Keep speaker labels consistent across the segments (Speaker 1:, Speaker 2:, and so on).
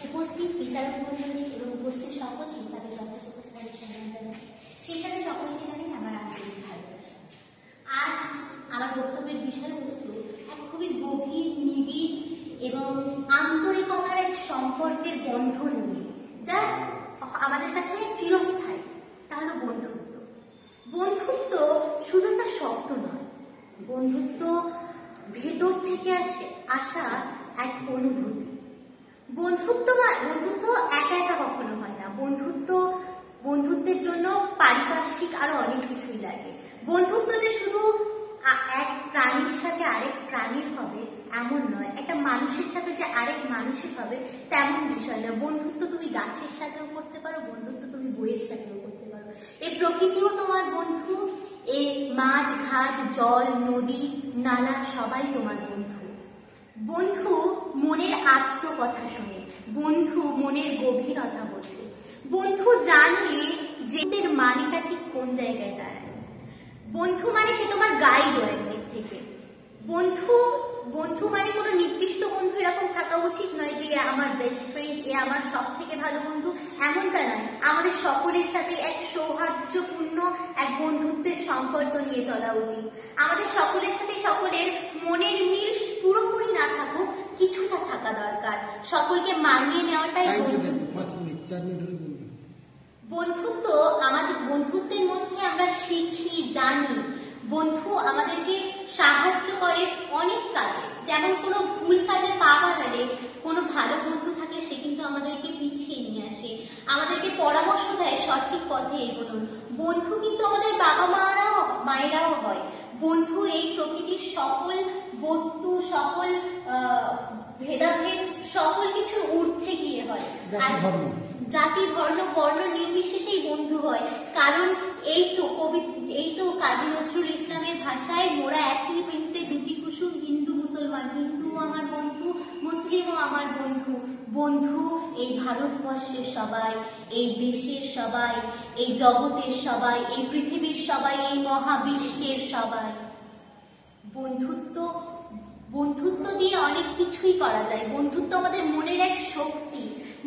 Speaker 1: উপস্থিত বিচারক মণ্ডলী এবং উপস্থিত সকল তাদের যথাযথ স্থানে সম্মান জানাই। সেই সাথে সকলকে জানি আমার আন্তরিক ভালোবাসা। আজ আমার বক্তব্যের বিষয়বস্তু এক খুবই গভীর, নিবিড় এবং আন্তরিকতার এক সম্পর্কের বন্ধন নিয়ে, যা আমাদের কাছে চিরস্থায়ী। তা হলো বন্ধুত্ব। বন্ধুত্ব শুধু একটা শব্দ নয়, বন্ধুত্ব ভেতর থেকে আসা এক অনুভূতি। বন্ধুত্ব একা একা কখনো হয় না। বন্ধুত্বের জন্য পারিপার্শ্বিক আরো অনেক কিছুই লাগে। বন্ধুত্ব যে শুধু এক প্রাণীর সাথে আরেক প্রাণীর হবে এমন নয়, একটা মানুষের সাথে যে আরেক মানুষের হবে তেমন বিষয় নয়। বন্ধুত্ব তুমি গাছের সাথেও করতে পারো, বন্ধুত্ব তুমি বইয়ের সাথেও করতে পারো। এই প্রকৃতিও তোমার বন্ধু, এই মাঠ ঘাট জল নদী নালা সবাই তোমার বন্ধু। বন্ধু মনের আত্মকথা শোনে, বন্ধু মনের গভীরতা বোঝে, বন্ধু জানে যে এর মানেটা ঠিক কোন জায়গায় দাঁড়ায়। বন্ধু মানে সে তোমার গাইড একদিক থেকে। বন্ধু মানে কোনো নির্দিষ্ট বন্ধু এরকম থাকা উচিত নয় যে আমার বেস্ট ফ্রেন্ড, এ আমার সব থেকে ভালো বন্ধু, এমনটা নয়। আমাদের সকলের সাথে এক সৌহার্দ্যপূর্ণ এক বন্ধুত্বের সম্পর্ক নিয়ে চলা উচিত। আমাদের সকলের সাথে সকলের মনের মিল পুরোপুরি না থাকুক, কিছুটা থাকা দরকার। সকলকে মানিয়ে নেওয়াটাই বন্ধুত্ব। আমাদের বন্ধুত্বের মধ্যে আমরা শিখি, জানি। বন্ধু আমাদেরকে সাহায্য করে অনেক কাজে, যেমন কোনো ভুল কাজে পা বাড়ালে কোনো ভালো বন্ধু থাকলে সে কিন্তু আমাদেরকে পিছিয়ে নিয়ে আসে, আমাদেরকে পরামর্শ দেয় সঠিক পথে এগোনোর। বন্ধু কিন্তু আমাদের বাবা মায়েরাও হয়। বন্ধু এই প্রকৃতির সকল বস্তু, সকল ভেদাভেদ, সকল কিছুর ঊর্ধ্বে গিয়ে হয়। আর জাতি ধর্ম বর্ণ নির্বিশেষেই বন্ধু হয়। কারণ এই তো কাজী নজরুল ইসলামের ভাষায় মোরা একই বৃন্তে দুটি কুসুম, হিন্দু মুসলমান, হিন্দুও আমার বন্ধু, মুসলিমও আমার বন্ধু। বন্ধু এই ভারতবর্ষের সবাই, এই দেশের সবাই, এই জগতের সবাই, এই পৃথিবীর সবাই, এই মহাবিশ্বের সবাই। বন্ধুত্ব দিয়ে অনেক কিছুই করা যায়। বন্ধুত্ব আমাদের মনের এক শক্তি।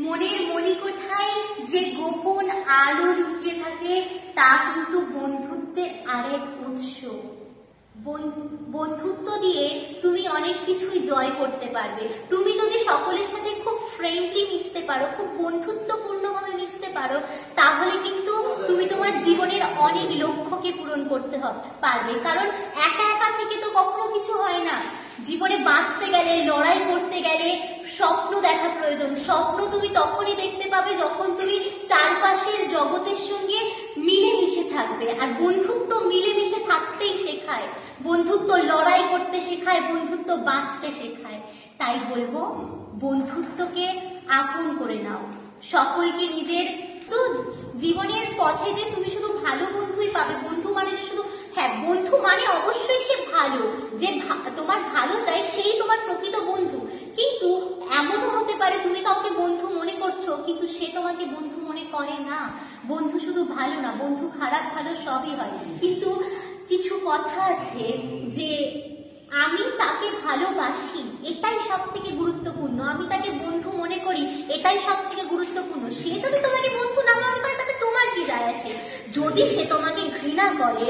Speaker 1: মনের মণিকোঠায় যে গোপন আলো লুকিয়ে থাকে তা কিন্তু বন্ধুত্বের আরেক উৎস। বন্ধুত্ব দিয়ে তুমি অনেক কিছুই জয় করতে পারবে। তুমি যদি সকলের সাথে খুব ফ্রেন্ডলি মিশতে পারো, খুব বন্ধুত্বপূর্ণভাবে মিশতে পারো, তাহলে কিন্তু তুমি তোমার জীবনের অনেক লক্ষ্যকে পূরণ করতে পারবে। কারণ একা একা থেকে তো কখনো কিছু হয় না। জীবনে বাঁচতে গেলে, লড়াই করতে গেলে স্বপ্ন দেখা প্রয়োজন। স্বপ্ন তুমি তখনই দেখতে পাবে যখন তুমি চারপাশের জগতের সঙ্গে মিলেমিশে থাকবে। আর বন্ধুত্ব মিলেমিশে থাকতেই শেখায়, বন্ধুত্ব লড়াই করতে শেখায়, বন্ধুত্ব বাঁচতে শেখায়। তাই বলবো, বন্ধুত্বকে আপন করে নাও, সকলকে নিজের জীবনের পথে যে তুমি শুধু ভালো বন্ধুই পাবে। বন্ধু মানে যে শুধু, হ্যাঁ বন্ধু মানে অবশ্যই সে ভালো, যে তোমার ভালো চায় সেই তোমার প্রকৃত বন্ধু। কিন্তু এমনও হতে পারে তুমি কাউকে বন্ধু মনে করছো কিন্তু সে তোমাকে বন্ধু মনে করে না। বন্ধু শুধু ভালো না, বন্ধু খারাপ ভালো সবই হয়। কিন্তু কিছু কথা আছে যে আমি তাকে ভালোবাসি এটাই সব থেকে গুরুত্বপূর্ণ, আমি তাকে বন্ধু মনে করি এটাই সব থেকে গুরুত্বপূর্ণ। সে যদি তোমাকে বন্ধু না মনে করে তাতে তোমার কি যায় আসে? যদি সে তোমাকে ঘৃণা করে,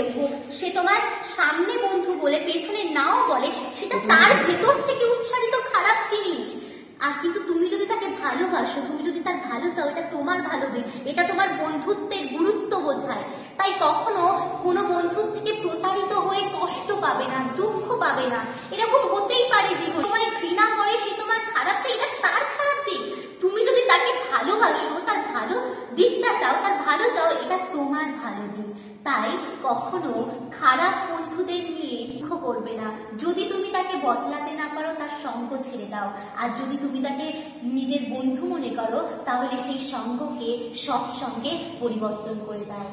Speaker 1: সে তোমার সামনে বন্ধু বলে পেছনে নাও বলে, সেটা তার ভেতর থেকে উচ্চারিত খারাপ জিনিস। আর কিন্তু তুমি যদি তাকে ভালোবাসো, তুমি যদি তার ভালো চাও, এটা তোমার ভালো দিক, এটা তোমার বন্ধুত্বের গুরুত্ব বোঝায়। তাই কখনো কোনো বন্ধুর থেকে প্রতারিত হয়ে কষ্ট পাবে না, দুঃখ পাবে না। এরকম হতেই পারে জীবন, তোমায় ঘৃণা করে, সে তোমার খারাপ চাই, এটা তার খারাপ দিক। তুমি যদি তাকে ভালোবাসো, তার ভালো দিকটা চাও, তার ভালো চাও, এটা তোমার ভালো দিক। তাই কখনো খারাপ বন্ধুদের নিয়ে দুঃখ করবে না। যদি তুমি তাকে বদলাতে না পারো, তার সঙ্গ ছেড়ে দাও। আর যদি তুমি তাকে নিজের বন্ধু মনে করো, তাহলে সেই সঙ্গকে সৎসঙ্গে পরিবর্তন করে দাও।